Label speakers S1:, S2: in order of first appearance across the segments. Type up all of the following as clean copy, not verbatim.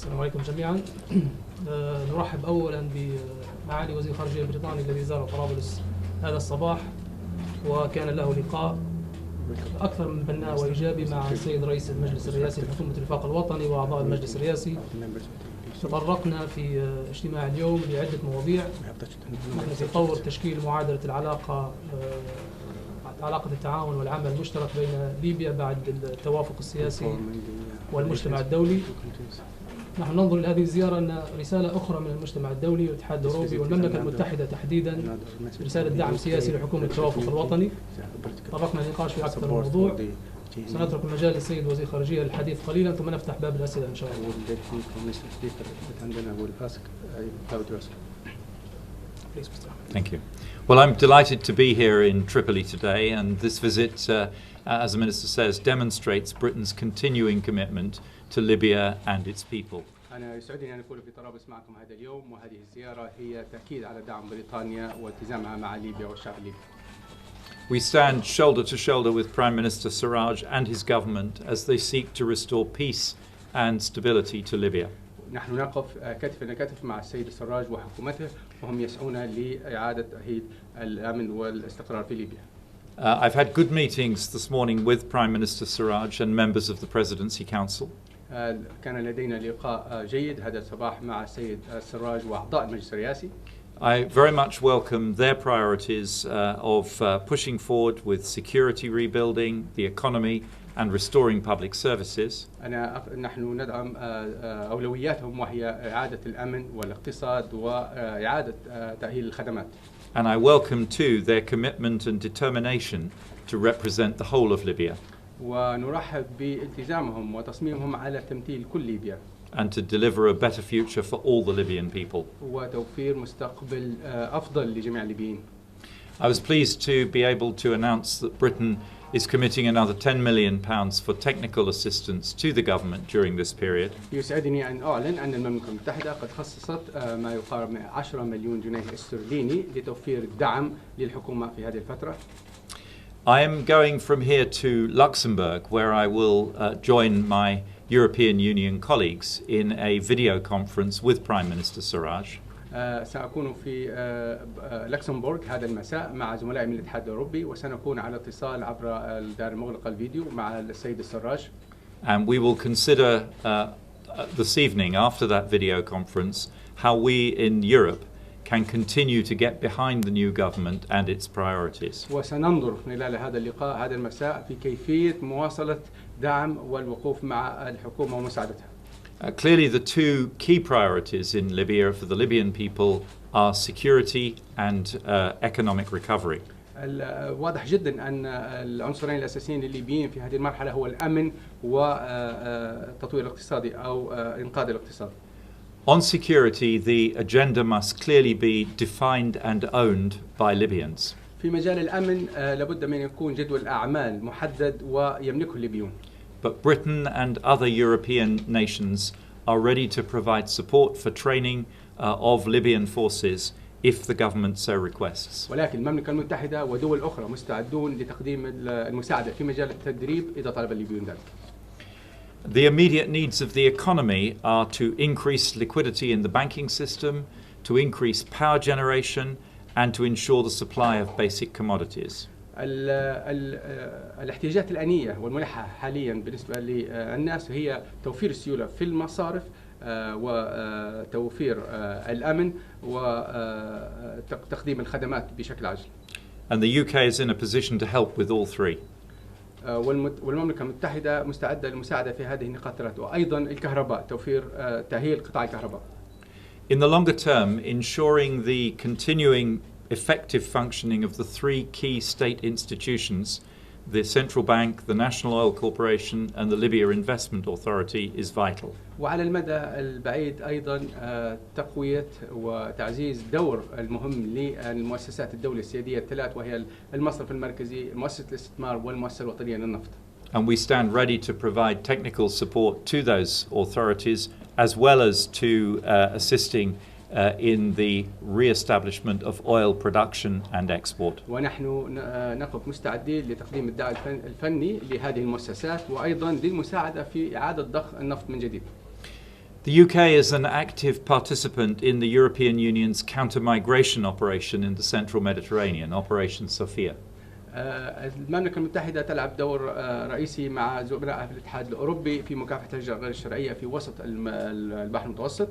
S1: السلام عليكم جميعا. نرحب أولا بمعالي وزير الخارجية البريطاني الذي زار طرابلس هذا الصباح، وكان له لقاء أكثر من بناء وإيجابي مع السيد رئيس المجلس الرئاسي لحكومة الوفاق الوطني وأعضاء المجلس الرئاسي. تطرقنا في اجتماع اليوم لعدة مواضيع. نحن في طور تشكيل معادلة علاقة التعاون والعمل المشترك بين ليبيا بعد التوافق السياسي والمجتمع الدولي. نحن ننظر لهذه الزيارة أن رسالة أخرى من المجتمع الدولي والاتحاد الأوروبي والمملكة المتحدة تحديدا، رسالة دعم سياسي لحكومة التوافق الوطني. طرقنا النقاش في أكثر من موضوع. سنترك المجال للسيد وزير الخارجية للحديث قليلا ثم نفتح باب الأسئلة إن شاء الله.
S2: Thank you. Well, I'm delighted to be here in Tripoli today, and this visit, as the Minister says, demonstrates Britain's continuing commitment to Libya and its people.
S3: أنا يسعدني أن أكون في طرابلس معكم هذا اليوم، وهذه الزيارة هي تأكيد على دعم بريطانيا والتزامها مع ليبيا والشعب الليبي.
S2: We stand shoulder to shoulder with Prime Minister Sarraj and his government as they seek to restore peace and stability to Libya.
S3: نحن نقف كتفا إلى كتف مع السيد سراج وحكومته، وهم يسعون لإعادة تأهيل الأمن والاستقرار في ليبيا.
S2: I've had good meetings this morning with Prime Minister Sarraj and members of the Presidency Council.
S3: كان لدينا لقاء جيد هذا الصباح مع السيد سراج وأعضاء المجلس الرئاسي.
S2: I very much welcome their priorities of pushing forward with security rebuilding, the economy and restoring public services.
S3: نحن ندعم أولوياتهم وهي إعادة الأمن والاقتصاد وإعادة تأهيل الخدمات.
S2: And I welcome too their commitment and determination to represent the whole of Libya.
S3: ونرحب بالتزامهم وتصميمهم على تمثيل كل ليبيا.
S2: And to deliver a better future for all the Libyan people.
S3: وتوفير مستقبل أفضل لجميع الليبيين.
S2: I was pleased to be able to announce that Britain is committing another £10 million for technical assistance to the government during this period.
S3: يسعدني أن أعلن أن المملكة المتحدة قد خصصت ما يقارب من 10 مليون جنيه استرليني لتوفير الدعم للحكومة في هذه الفترة.
S2: I am going from here to Luxembourg, where I will join my European Union colleagues in a video conference with Prime Minister Sarraj.
S3: سأكون في لوكسمبورغ هذا المساء مع زملائي من الاتحاد الأوروبي، وسنكون على اتصال عبر الدار المغلقة الفيديو مع السيد السراج.
S2: And we will consider this evening after that video conference how we in Europe can continue to get behind the new government and its priorities.
S3: وسننظر خلال هذا اللقاء هذا المساء في كيفية مواصلة دعم والوقوف مع الحكومة ومساعدتها.
S2: Clearly the two key priorities in Libya for the Libyan people are security and economic recovery.
S3: واضح جدا أن العنصرين الأساسيين للليبيين في هذه المرحلة هو الأمن والتطوير الاقتصادي أو إنقاذ الاقتصاد.
S2: On security, the agenda must clearly be defined and owned by Libyans.
S3: في مجال الأمن لابد من يكون جدول أعمال محدد ويملكه الليبيون.
S2: But Britain and other European nations are ready to provide support for training of Libyan forces if the government so requests.
S3: ولكن المملكة المتحدة ودول أخرى مستعدون لتقديم المساعدة في مجال التدريب إذا طلب الليبيون ذلك.
S2: The immediate needs of the economy are to increase liquidity in the banking system, to increase power generation, and to ensure the supply of basic commodities.
S3: الاحتياجات الآنية والملحة حاليا بالنسبة للناس هي توفير السيولة في المصارف وتوفير الأمن وتقديم الخدمات بشكل عاجل.
S2: And the UK is in a position to help with all three.
S3: والمملكة المتحدة مستعدة للمساعدة في هذه النقاط الثلاث، وأيضا الكهرباء توفير تأهيل قطاع الكهرباء.
S2: In the longer term, ensuring the continuing effective functioning of the three key state institutions, the Central Bank, the National Oil Corporation and the Libya Investment Authority is vital.
S3: وعلى المدى البعيد أيضا تقوية وتعزيز دور المهم للمؤسسات الدولة السيادية الثلاث، وهي المصرف المركزي، مؤسسة الاستثمار والمؤسسة الوطنية للنفط.
S2: And we stand ready to provide technical support to those authorities as well as to assisting in the re-establishment of oil production and export.
S3: ونحن نقف مستعدين لتقديم الدعم الفني لهذه المؤسسات وأيضا للمساعدة في إعادة ضخ النفط من جديد.
S2: The UK is an active participant in the European Union's counter-migration operation in the central Mediterranean, Operation Sophia.
S3: المملكة المتحدة تلعب دور رئيسي مع زملائها في الاتحاد الأوروبي في مكافحة الهجرة غير الشرعية في وسط البحر المتوسط.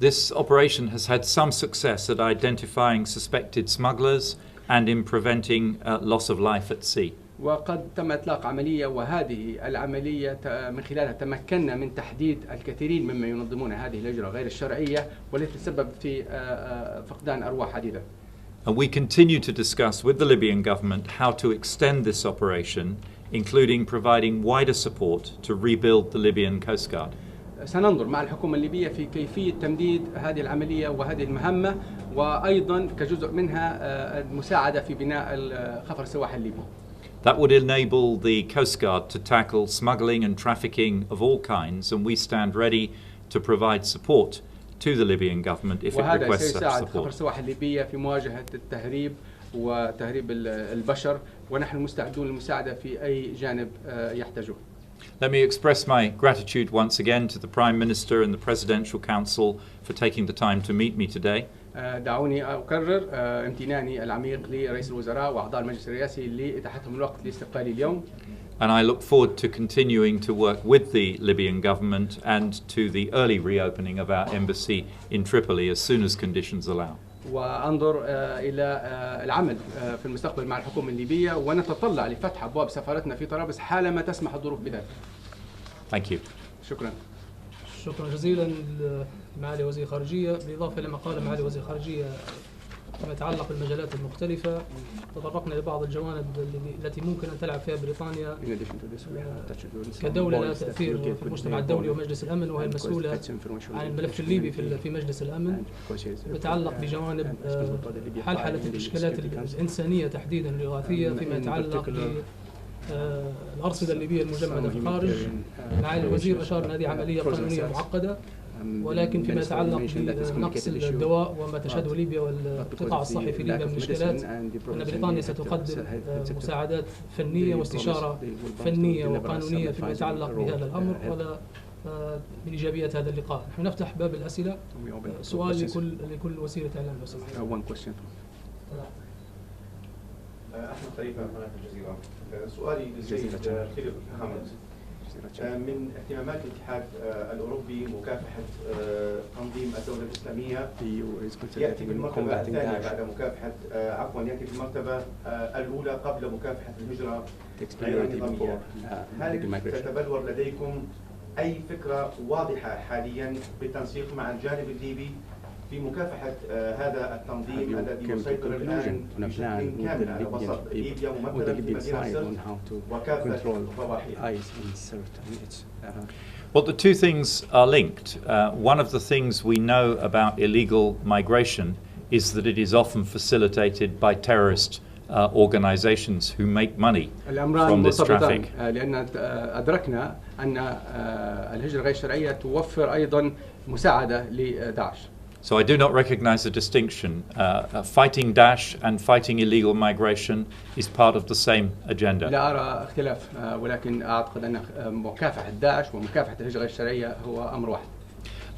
S2: This operation has had some success at identifying suspected smugglers and in preventing loss of life at sea.
S3: وقد تم إطلاق عملية، وهذه العملية من خلالها تمكنا من تحديد الكثيرين مما ينظمون هذه الهجرة غير الشرعية والتي تسبب في فقدان أرواح عديدة.
S2: And we continue to discuss with the Libyan government how to extend this operation, including providing wider support to rebuild the Libyan Coast Guard.
S3: سننظر مع الحكومة الليبية في كيفية تمديد هذه العملية وهذه المهمة، وأيضا كجزء منها المساعدة في بناء خفر السواحل الليبي.
S2: That would enable the Coast Guard to tackle smuggling and trafficking of all kinds, and we stand ready to provide support to the Libyan government if it requests such
S3: سيساعد خفر
S2: support.
S3: السواحل الليبية في مواجهة التهريب وتهريب البشر، ونحن مستعدون للمساعدة في أي جانب يحتاجوه.
S2: Let me express my gratitude once again to the Prime Minister and the Presidential Council for taking the time to meet me today.
S3: دعوني أكرر امتناني العميق لرئيس الوزراء وأعضاء المجلس الرئاسي لإتاحتهم الوقت لاستقبالي اليوم.
S2: And I look forward to continuing to work with the Libyan government and to the early reopening of our embassy in Tripoli as soon as conditions allow.
S3: وأنظر إلى العمل في المستقبل مع الحكومة الليبية، ونتطلع لفتح أبواب سفارتنا في طرابلس حالما تسمح الظروف بذلك.
S2: Thank you.
S3: شكرا.
S1: شكرا جزيلا لمعالي وزير الخارجية. بالإضافة لما قال معالي وزير الخارجية فيما يتعلق بالمجالات المختلفة، تطرقنا لبعض الجوانب التي ممكن أن تلعب فيها بريطانيا كدولة لها تأثير في المجتمع الدولي ومجلس الأمن، وهي المسؤولة عن الملف الليبي في مجلس الأمن، يتعلق بجوانب حلحلة الإشكالات الإنسانية تحديدا الإغاثية، فيما يتعلق الأرصدة الليبية المجمدة في الخارج. معالي الوزير أشار أن هذه عملية قانونية معقدة، ولكن فيما يتعلق بنقص الدواء وما تشهده ليبيا والقطاع الصحي في ليبيا من مشكلات، أن بريطانيا ستقدم مساعدات فنية واستشارة فنية وقانونية فيما يتعلق بهذا الأمر. ولا من إيجابية هذا اللقاء نحن نفتح باب الأسئلة. سؤال لكل وسيلة إعلام لو سمحت.
S4: أحمد خليفة قناة الجزيرة. سؤالي للسيد فيليب خاموند. من اهتمامات الاتحاد الأوروبي مكافحة تنظيم الدولة الإسلامية، يأتي بالمرتبة الثانية بعد مكافحة يأتي بالمرتبة الأولى قبل مكافحة الهجرة غير النظامية. هل تتبلور لديكم أي فكرة واضحة حاليا بالتنسيق مع الجانب الليبي في مكافحة هذا التنظيم الذي يسيطر الآن بشكل كامل على وسط ليبيا ممثلا في مدينة سرت وكافة ضواحيها؟
S2: Well, the two things are linked. One of the things we know about illegal migration is that it is often facilitated by terrorist organizations who make money from this traffic.
S3: لأن أدركنا أن الهجرة غير الشرعية توفر أيضا مساعدة لداعش.
S2: So I do not recognize a distinction. Fighting Daesh and fighting illegal migration is part of the same agenda.
S3: لا أرى اختلاف، ولكن أعتقد أن مكافحة داعش ومكافحة الهجرة غير الشرعية هو أمر واحد.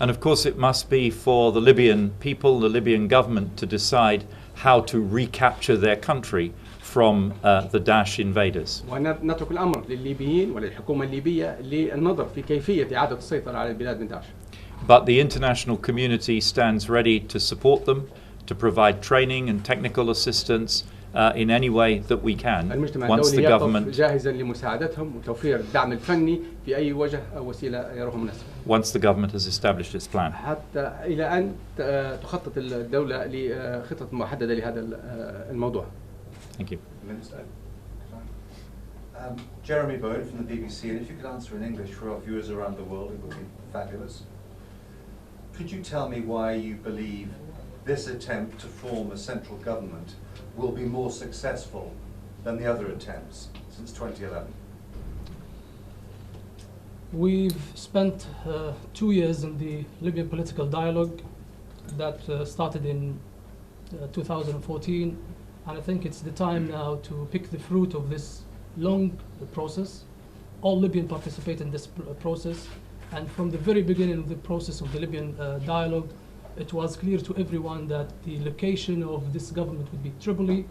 S2: And of course it must be for the Libyan people, the Libyan government, to decide how to recapture their country from the Daesh invaders.
S3: ونترك الأمر للليبيين وللحكومة الليبية للنظر في كيفية إعادة السيطرة على البلاد من داعش.
S2: But the international community stands ready to support them, to provide training and technical assistance in any way that we can. Once the government
S3: جاهزا لمساعدتهم وتوفير الدعم الفني في أي وجه أو وسيلة يروهم مناسبة.
S2: Once the government has established its plan.
S3: حتى إلى أن تخطط الدولة لخطط محددة لهذا الموضوع.
S2: Thank you.
S5: Jeremy Bone from the BBC, and if you could answer in English for our viewers around the world, it would be fabulous. Could you tell me why you believe this attempt to form a central government will be more successful than the other attempts since 2011?
S1: We've spent 2 years in the Libyan political dialogue that started in 2014, and I think it's the time now to pick the fruit of this long process. All Libyans participate in this process. And from the very beginning of the process of the Libyan dialogue, it was clear to everyone that the location of this government would be Tripoli,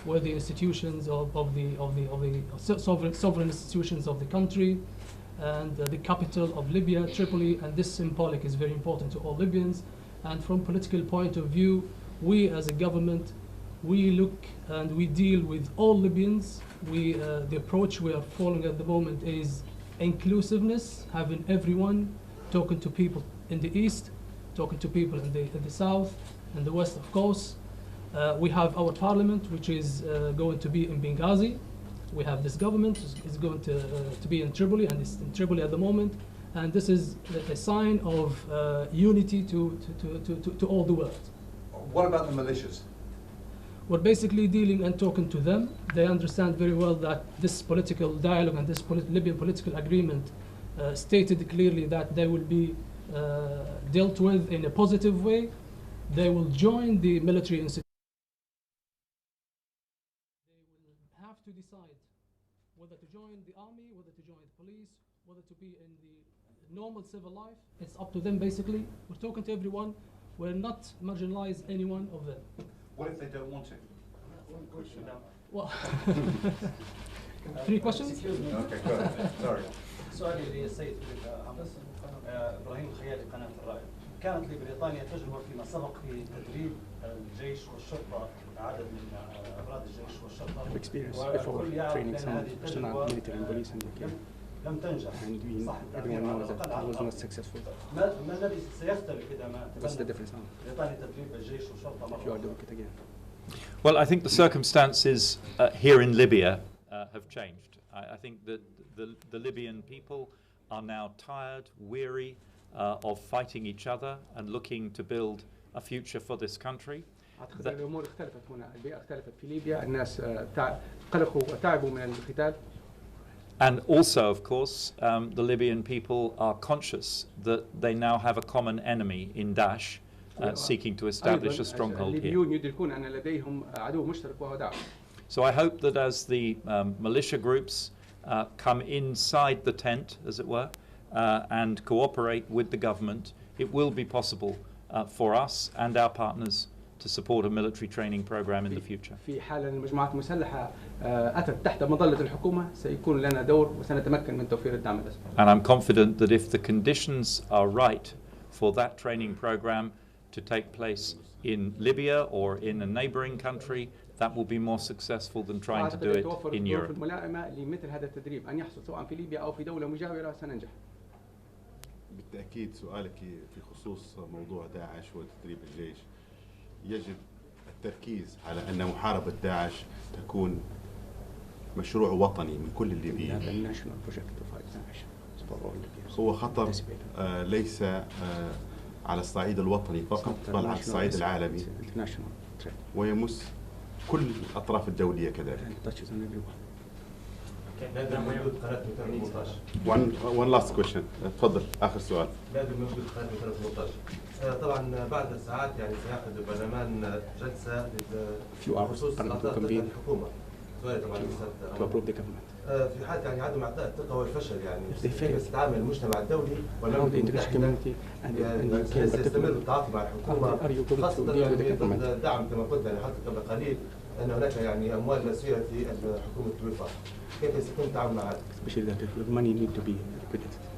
S1: where the institutions of the sovereign institutions of the country, and the capital of Libya, Tripoli, and this symbolic is very important to all Libyans. And from political point of view, we as a government, we look and we deal with all Libyans. The approach we are following at the moment is inclusiveness, having everyone, talking to people in the east, talking to people in the south, and the west, of course. We have our parliament, which is going to be in Benghazi. We have this government is going to be in Tripoli, and it's in Tripoli at the moment. And this is a sign of unity to all the world.
S5: What about the militias?
S1: We're basically dealing and talking to them. They understand very well that this political dialogue and this Libyan political agreement stated clearly that they will be dealt with in a positive way. They will join the military institution. They will have to decide whether to join the army, whether to join the police, whether to be in the normal civil life. It's up to them, basically. We're talking to everyone. We're not marginalize any one of them.
S5: What if they don't want to?
S1: Well, 3 questions?
S5: Okay, go ahead. Sorry.
S6: سؤالي للسيد فيليب عباس ابراهيم خيالي قناه الرائد. كانت لبريطانيا تجربه فيما سبق في تدريب الجيش والشرطه عدد من افراد الجيش والشرطه. والكل يعرف ان هذه التجربه لم تنجح. صح. ما الذي سيختلف اذا ما تبنت بريطانيا تدريب الجيش والشرطه مره أخرى؟
S2: Well, I think the circumstances here in Libya have changed. I think that the Libyan people are now tired, weary of fighting each other and looking to build a future for this country.
S3: أعتقد الأمور اختلفت هنا، البيئة اختلفت في ليبيا، الناس قلقوا وتعبوا من القتال.
S2: And also, of course, the Libyan people are conscious that they now have a common enemy in Daesh, seeking to establish a stronghold here.
S3: يدركون أن لديهم عدو مشترك وهو داعش.
S2: So I hope that as the militia groups come inside the tent, as it were, and cooperate with the government, it will be possible for us and our partners to support a military training program in the future.
S3: في حال المجموعات المسلحة أتت تحت مظلة الحكومة سيكون لنا دور وسنتمكن من توفير الدعم الأسبق.
S2: And I'm confident that if the conditions are right for that training program to take place in Libya or in a neighboring country, that will be more successful than trying to do it in Europe.
S3: الملائمة لمثل هذا التدريب أن يحصل سواء في ليبيا أو في دولة مجاورة سننجح.
S7: بالتأكيد سؤالك في خصوص موضوع داعش وتدريب الجيش، يجب التركيز على أن محاربة داعش تكون مشروع وطني من كل الليبيين. هو خطر ليس على الصعيد الوطني فقط بل على الصعيد العالمي ويمس كل الأطراف الدولية كذلك. One last question. تفضل آخر سؤال.
S8: طبعا بعد ساعات يعني سيعقد البرلمان جلسة لخصوص أعضاء الحكومة. سؤال طبعا في حال يعني عدم إعطاء الثقة والفشل يعني كيف تتعامل المجتمع الدولي والأمم المتحدة سيستمر التعاطي مع الحكومة خاصة ضد الدعم كما قلت يعني حتى قبل قليل أن هناك يعني أموال مسيرة في حكومة الوفاق. كيف سيكون التعامل مع هذا؟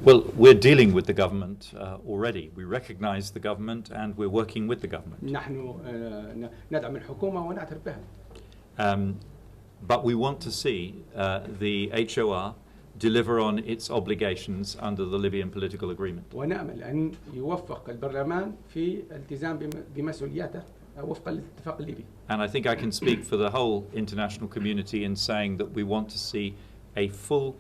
S2: Well, we're dealing with the government already. We recognize the government and we're working with the government.
S3: نحن ندعم الحكومة ونعترف بها.
S2: But we want to see the HOR deliver on its obligations under the Libyan political agreement.
S3: ونأمل أن يوفق البرلمان في الالتزام بمسؤولياته وفق الاتفاق الليبي.
S2: And I think I can speak for the whole international community in saying that we want to see a full,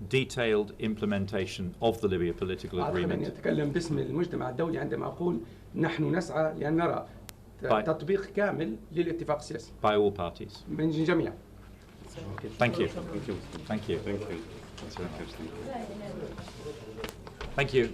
S2: detailed implementation of the Libya political agreement.
S3: أعتقد أن أتكلم باسم المجتمع الدولي عندما أقول نحن نسعى لأن نرى تطبيق كامل للاتفاق السياسي.
S2: By all parties.
S3: من الجميع.
S2: Thank you. Thank you. Thank you. Thank you.